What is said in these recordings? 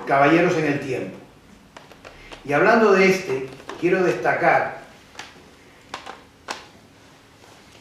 Caballeros en el Tiempo. Y hablando de este, quiero destacar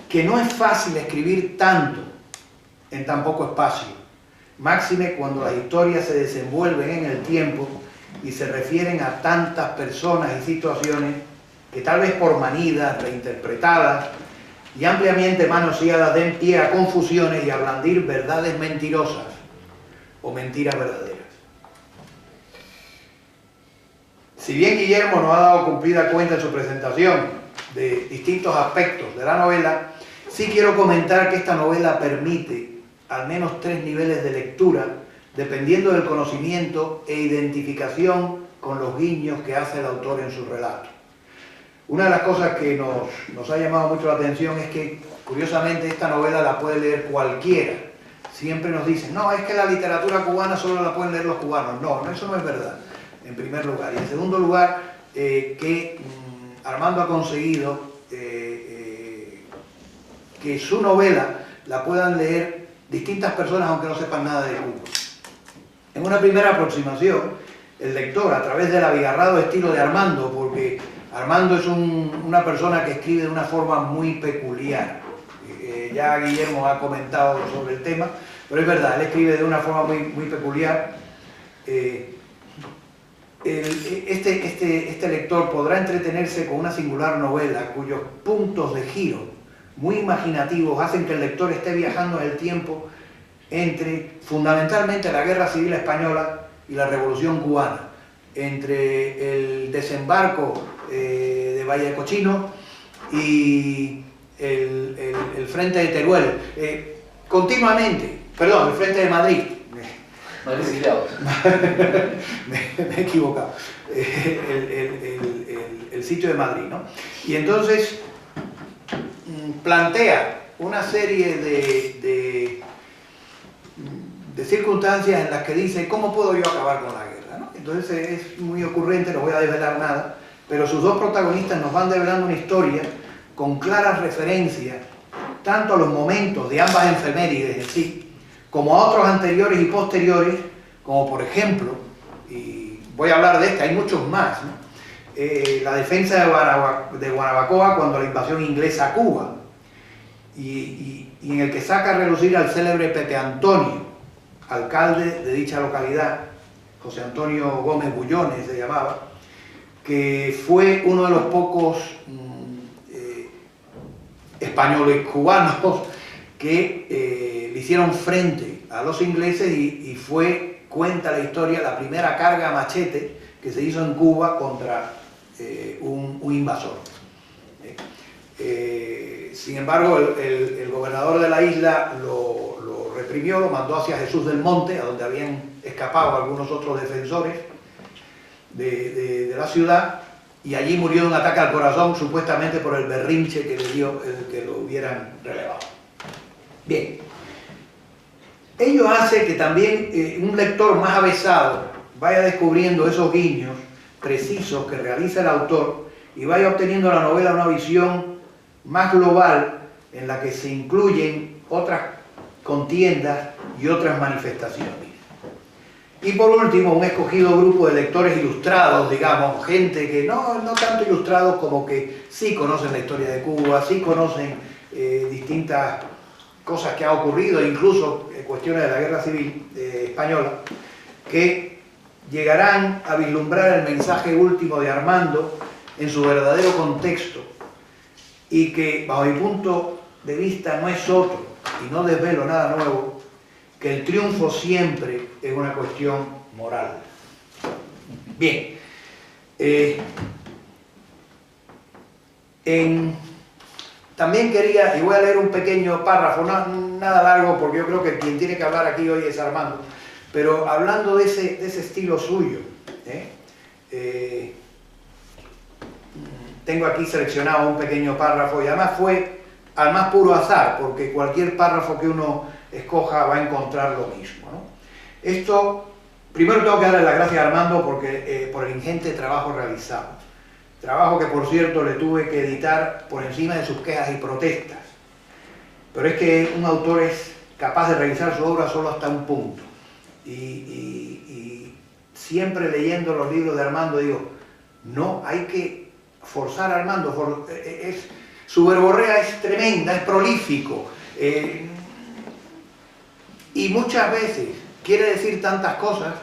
que no es fácil escribir tanto en tan poco espacio, máxime cuando las historias se desenvuelven en el tiempo y se refieren a tantas personas y situaciones que tal vez por manidas, reinterpretadas y ampliamente manoseadas den pie a confusiones y a blandir verdades mentirosas o mentiras verdaderas. Si bien Guillermo nos ha dado cumplida cuenta en su presentación de distintos aspectos de la novela, sí quiero comentar que esta novela permite al menos 3 niveles de lectura, dependiendo del conocimiento e identificación con los guiños que hace el autor en su relato. Una de las cosas que nos ha llamado mucho la atención es que, curiosamente, esta novela la puede leer cualquiera. Siempre nos dicen, no, es que la literatura cubana solo la pueden leer los cubanos. No, eso no es verdad, en primer lugar. Y en segundo lugar, que Armando ha conseguido que su novela la puedan leer distintas personas aunque no sepan nada de Cuba. En una primera aproximación, el lector, a través del abigarrado estilo de Armando, porque Armando es una persona que escribe de una forma muy peculiar. Ya Guillermo ha comentado sobre el tema, pero es verdad, él escribe de una forma muy peculiar. Este lector podrá entretenerse con una singular novela cuyos puntos de giro muy imaginativos hacen que el lector esté viajando en el tiempo entre fundamentalmente la Guerra Civil Española y la Revolución Cubana, entre el desembarco de Valle de Cochino y el frente de Teruel, continuamente, perdón, el frente de Madrid. Me he equivocado. El sitio de Madrid, ¿no? Y entonces plantea una serie de circunstancias en las que dice, ¿cómo puedo yo acabar con la guerra?, ¿no? Entonces es muy ocurrente, no voy a desvelar nada, pero sus dos protagonistas nos van develando una historia con claras referencias tanto a los momentos de ambas efemérides en sí, como a otros anteriores y posteriores, como por ejemplo, y voy a hablar de esta, hay muchos más, ¿no? La defensa de Guanabacoa cuando la invasión inglesa a Cuba, y en el que saca a relucir al célebre Pepe Antonio, alcalde de dicha localidad, José Antonio Gómez Bullones se llamaba, que fue uno de los pocos españoles cubanos que le hicieron frente a los ingleses y fue, cuenta la historia, la primera carga a machete que se hizo en Cuba contra un invasor. Sin embargo, el gobernador de la isla lo reprimió, lo mandó hacia Jesús del Monte, a donde habían escapado algunos otros defensores de la ciudad, y allí murió de un ataque al corazón, supuestamente por el berrinche que le dio el que lo hubieran relevado. Bien, ello hace que también un lector más avesado vaya descubriendo esos guiños precisos que realiza el autor y vaya obteniendo la novela una visión más global en la que se incluyen otras contiendas y otras manifestaciones. Y por último, un escogido grupo de lectores ilustrados, digamos, gente que no tanto ilustrados como que sí conocen la historia de Cuba, sí conocen distintas cosas que han ocurrido, incluso cuestiones de la Guerra Civil Española, que llegarán a vislumbrar el mensaje último de Armando en su verdadero contexto, y que, bajo mi punto de vista, no es otro, y no desvelo nada nuevo, que el triunfo siempre es una cuestión moral. Bien, también quería, y voy a leer un pequeño párrafo, nada largo, porque yo creo que quien tiene que hablar aquí hoy es Armando, pero hablando de ese estilo suyo, tengo aquí seleccionado un pequeño párrafo, y además fue al más puro azar, porque cualquier párrafo que uno escoja va a encontrar lo mismo, ¿no? Esto, primero tengo que darle las gracias a Armando por el ingente trabajo realizado. Trabajo que, por cierto, le tuve que editar por encima de sus quejas y protestas. Pero es que un autor es capaz de realizar su obra solo hasta un punto. Y siempre leyendo los libros de Armando, digo, no hay que forzar a Armando, su verborrea es tremenda, es prolífico, y muchas veces quiere decir tantas cosas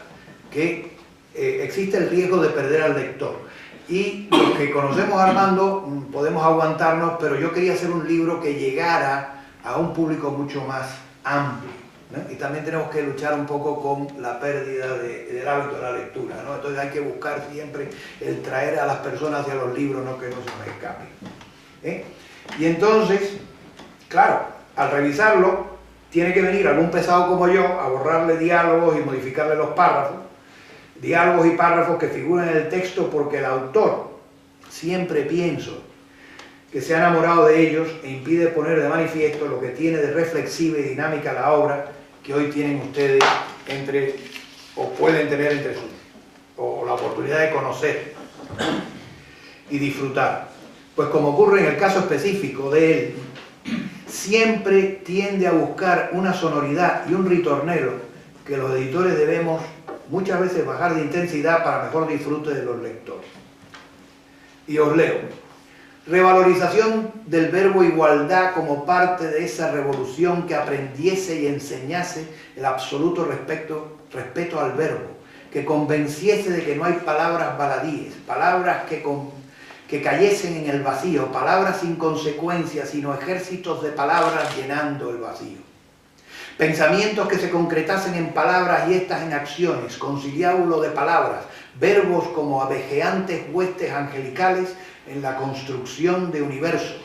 que existe el riesgo de perder al lector. Y los que conocemos a Armando podemos aguantarnos, pero yo quería hacer un libro que llegara a un público mucho más amplio, ¿no? Y también tenemos que luchar un poco con la pérdida del hábito de la lectura, ¿no? Entonces hay que buscar siempre el traer a las personas hacia los libros, no que no se nos escapen, ¿eh? Y entonces, claro, al revisarlo, tiene que venir algún pesado como yo a borrarle diálogos y modificarle los párrafos, diálogos y párrafos que figuran en el texto, porque el autor, siempre pienso, que se ha enamorado de ellos e impide poner de manifiesto lo que tiene de reflexiva y dinámica la obra que hoy tienen ustedes o pueden tener entre sus, o la oportunidad de conocer y disfrutar. Pues como ocurre en el caso específico de él, siempre tiende a buscar una sonoridad y un ritornelo que los editores debemos muchas veces bajar de intensidad para mejor disfrute de los lectores. Y os leo. Revalorización del verbo igualdad como parte de esa revolución que aprendiese y enseñase el absoluto respeto al verbo, que convenciese de que no hay palabras baladíes, palabras que cayesen en el vacío, palabras sin consecuencias, sino ejércitos de palabras llenando el vacío. Pensamientos que se concretasen en palabras y estas en acciones, conciliábulo de palabras, verbos como abejeantes huestes angelicales en la construcción de universos,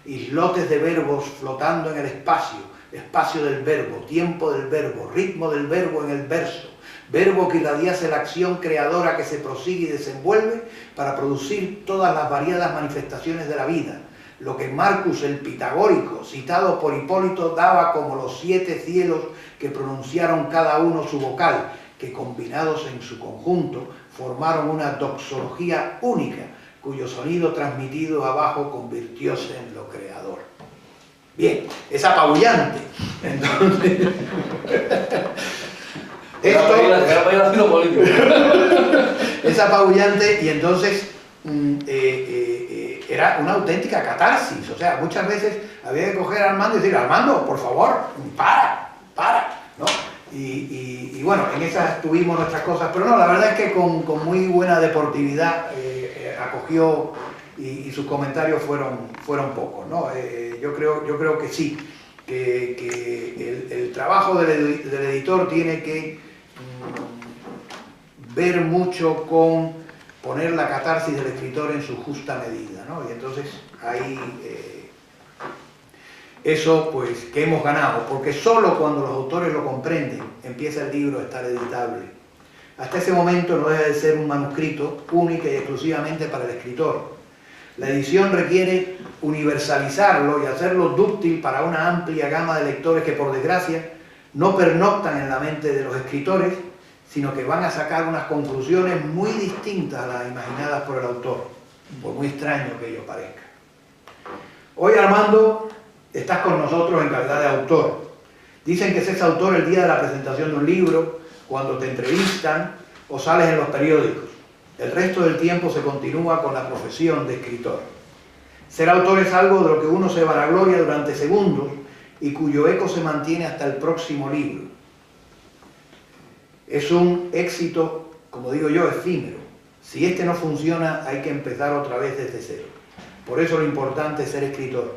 islotes de verbos flotando en el espacio, espacio del verbo, tiempo del verbo, ritmo del verbo en el verso, verbo que irradiase la acción creadora que se prosigue y desenvuelve para producir todas las variadas manifestaciones de la vida, lo que Marcus el pitagórico, citado por Hipólito, daba como los 7 cielos que pronunciaron cada uno su vocal, que combinados en su conjunto formaron una doxología única, cuyo sonido transmitido abajo convirtióse en lo creador. Bien, es apabullante. Entonces, esto es apabullante y entonces era una auténtica catarsis. O sea, muchas veces había que coger a Armando y decir, Armando, por favor, para, ¿no? Y bueno, en esas tuvimos nuestras cosas, pero no, la verdad es que con muy buena deportividad acogió y sus comentarios fueron pocos, ¿no? Yo creo que sí, que el trabajo del editor tiene que ver mucho con poner la catarsis del escritor en su justa medida, ¿no? Y entonces ahí eso pues que hemos ganado, porque solo cuando los autores lo comprenden empieza el libro a estar editable. Hasta ese momento no debe de ser un manuscrito único y exclusivamente para el escritor. La edición requiere universalizarlo y hacerlo dúctil para una amplia gama de lectores que, por desgracia, no pernoctan en la mente de los escritores, sino que van a sacar unas conclusiones muy distintas a las imaginadas por el autor, por muy extraño que ello parezca. Hoy, Armando, estás con nosotros en calidad de autor. Dicen que seas autor el día de la presentación de un libro, cuando te entrevistan o sales en los periódicos. El resto del tiempo se continúa con la profesión de escritor. Ser autor es algo de lo que uno se vanagloria durante segundos y cuyo eco se mantiene hasta el próximo libro. Es un éxito, como digo yo, efímero. Si este no funciona, hay que empezar otra vez desde cero. Por eso lo importante es ser escritor.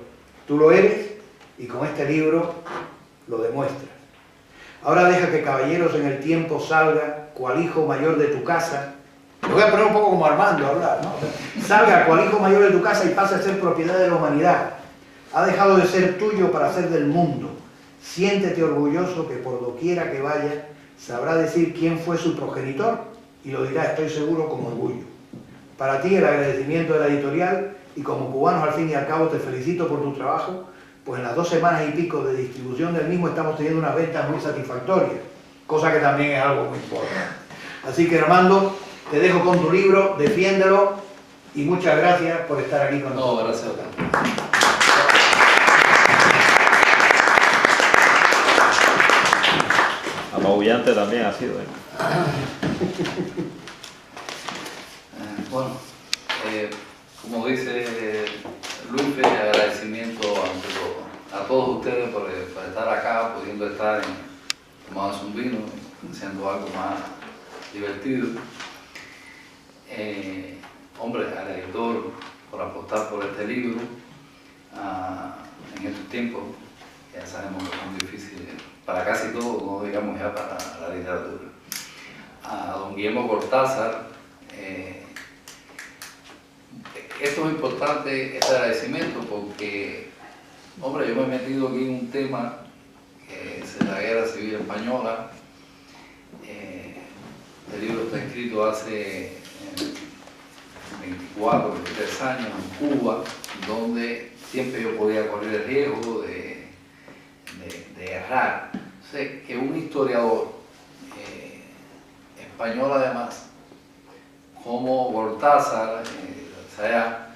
Tú lo eres y con este libro lo demuestras. Ahora deja que Caballeros en el Tiempo salga cual hijo mayor de tu casa. Lo voy a poner un poco como Armando a hablar, ¿no? Salga cual hijo mayor de tu casa y pase a ser propiedad de la humanidad. Ha dejado de ser tuyo para ser del mundo. Siéntete orgulloso que por doquiera que vaya sabrá decir quién fue su progenitor y lo dirá, estoy seguro, con orgullo. Para ti el agradecimiento de la editorial y como cubanos al fin y al cabo te felicito por tu trabajo, pues en las 2 semanas y pico de distribución del mismo estamos teniendo unas ventas muy satisfactorias, cosa que también es algo muy importante. Así que, Armando, te dejo con tu libro, defiéndelo y muchas gracias por estar aquí con nosotros. No, gracias a ti. apabullante también ha sido. Bueno, como dice Luis, agradecimiento a todos ustedes por estar acá, pudiendo estar tomándose un vino, haciendo algo más divertido. Hombre, al editor por apostar por este libro en estos tiempos, ya sabemos que son difíciles para casi todo, no digamos ya para la literatura. A don Guillermo Cortázar, esto es importante, este agradecimiento, porque, hombre, yo me he metido aquí en un tema que es la Guerra Civil Española. Este libro está escrito hace 24, 23 años en Cuba, donde siempre yo podía correr el riesgo de errar. Sé que un historiador español, además, como Cortázar, se haya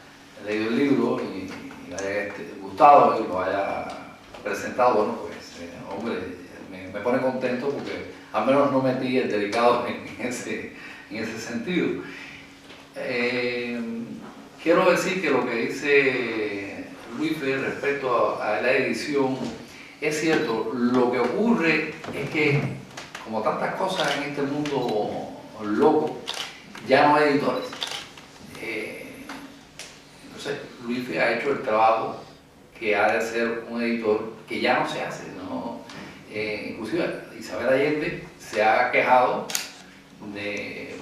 leído el libro y le haya gustado y lo haya presentado, bueno, pues, hombre, me pone contento porque al menos no metí el delicado en ese sentido. Quiero decir que lo que dice Luis respecto a la edición es cierto. Lo que ocurre es que, como tantas cosas en este mundo loco, ya no hay editores. Entonces, Luis ha hecho el trabajo que ha de hacer un editor, que ya no se hace, ¿no? Inclusive Isabel Allende se ha quejado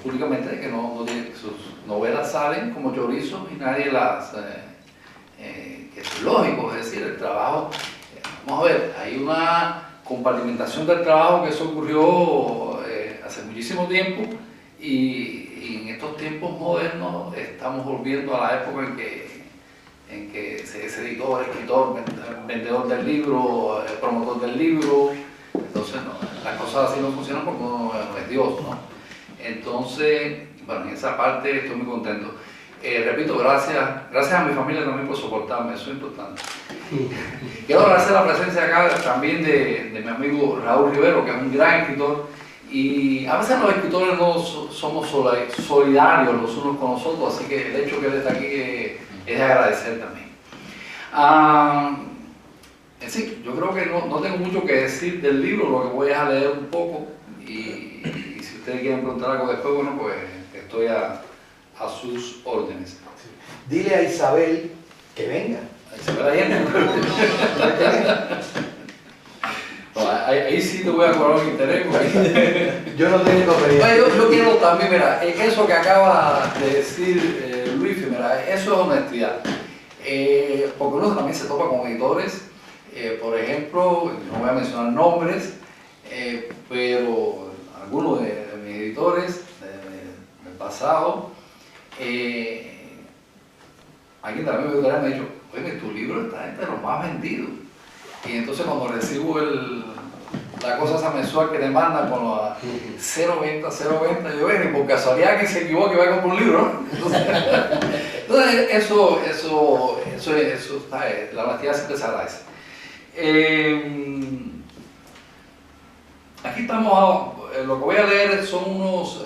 públicamente de que sus novelas salen como chorizos y nadie las... que es lógico, es decir, el trabajo... vamos a ver, hay una compartimentación del trabajo que eso ocurrió hace muchísimo tiempo y en estos tiempos modernos estamos volviendo a la época en que es editor, escritor, vendedor del libro, promotor del libro. Entonces, no, las cosas así no funcionan porque uno es Dios, ¿no? Entonces, bueno, en esa parte estoy muy contento. Repito, gracias a mi familia también por soportarme, eso es importante. Quiero agradecer la presencia acá también de mi amigo Raúl Rivero, que es un gran escritor, y a veces los escritores no somos solidarios los unos con los otros, así que el hecho que él está aquí es de agradecer también. Sí, yo creo que no tengo mucho que decir del libro, lo que voy a leer un poco, y si ustedes quieren preguntar algo después, bueno, pues estoy a sus órdenes. Dile a Isabel que venga. A Isabel Allende. No, ahí sí te voy a cobrar un interés. Yo no tengo experiencia. Yo quiero también, mira, eso que acaba de decir Luis, mira, eso es honestidad. Porque uno también se topa con editores, por ejemplo, no voy a mencionar nombres, pero algunos de mis editores del pasado, alguien también me ha dicho, oye, tu libro está entre los más vendidos. Y entonces cuando recibo la cosa esa mensual que te mandan con los 0.20, yo veo, y por casualidad que se equivoque y va a comprar un libro, ¿no? Entonces eso está, la honestidad siempre se agradece. Aquí estamos, lo que voy a leer son unos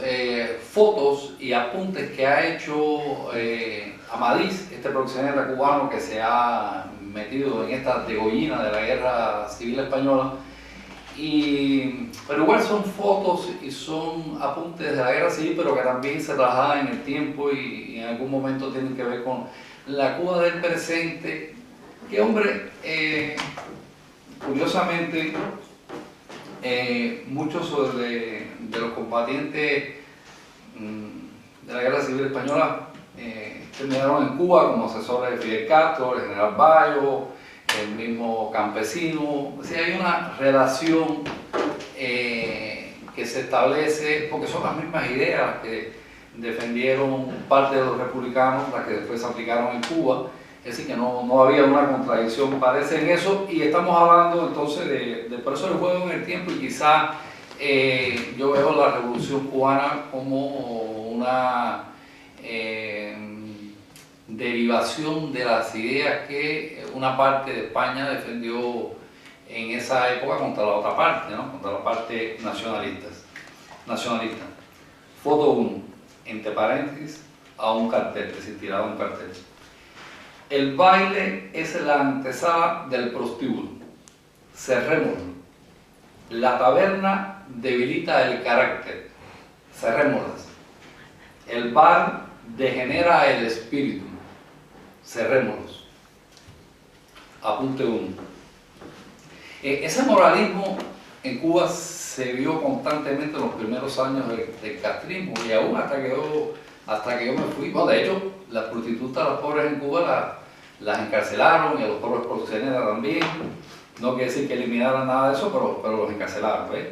fotos y apuntes que ha hecho Amadís, este proxeneta cubano que se ha metido en esta degollina de la Guerra Civil Española, pero igual son fotos y son apuntes de la Guerra Civil, pero que también se trasladan en el tiempo y en algún momento tienen que ver con la Cuba del presente, que, hombre, curiosamente, muchos de los combatientes de la Guerra Civil Española terminaron en Cuba como asesores de Fidel Castro, el general Bayo, el mismo Campesino. O sea, hay una relación que se establece, porque son las mismas ideas que defendieron parte de los republicanos, las que después se aplicaron en Cuba. Es decir, que no había una contradicción, parece, en eso, y estamos hablando entonces de por eso el juego en el tiempo, y quizá yo veo la Revolución Cubana como una derivación de las ideas que una parte de España defendió en esa época contra la otra parte, ¿no? Contra la parte nacionalista. Foto 1, entre paréntesis, a un cartel, es decir, tirado a un cartel. El baile es la antesala del prostíbulo. Cerrémoslo. La taberna debilita el carácter. Cerrémoslas. El bar degenera el espíritu. Cerrémoslos. Apunte 1. Ese moralismo en Cuba se vio constantemente en los primeros años del castrismo y aún hasta que yo me fui. Bueno, de hecho, las prostitutas, los pobres en Cuba las encarcelaron y a los pobres proxenetas también. No quiere decir que eliminaran nada de eso, pero los encarcelaron, ¿ves?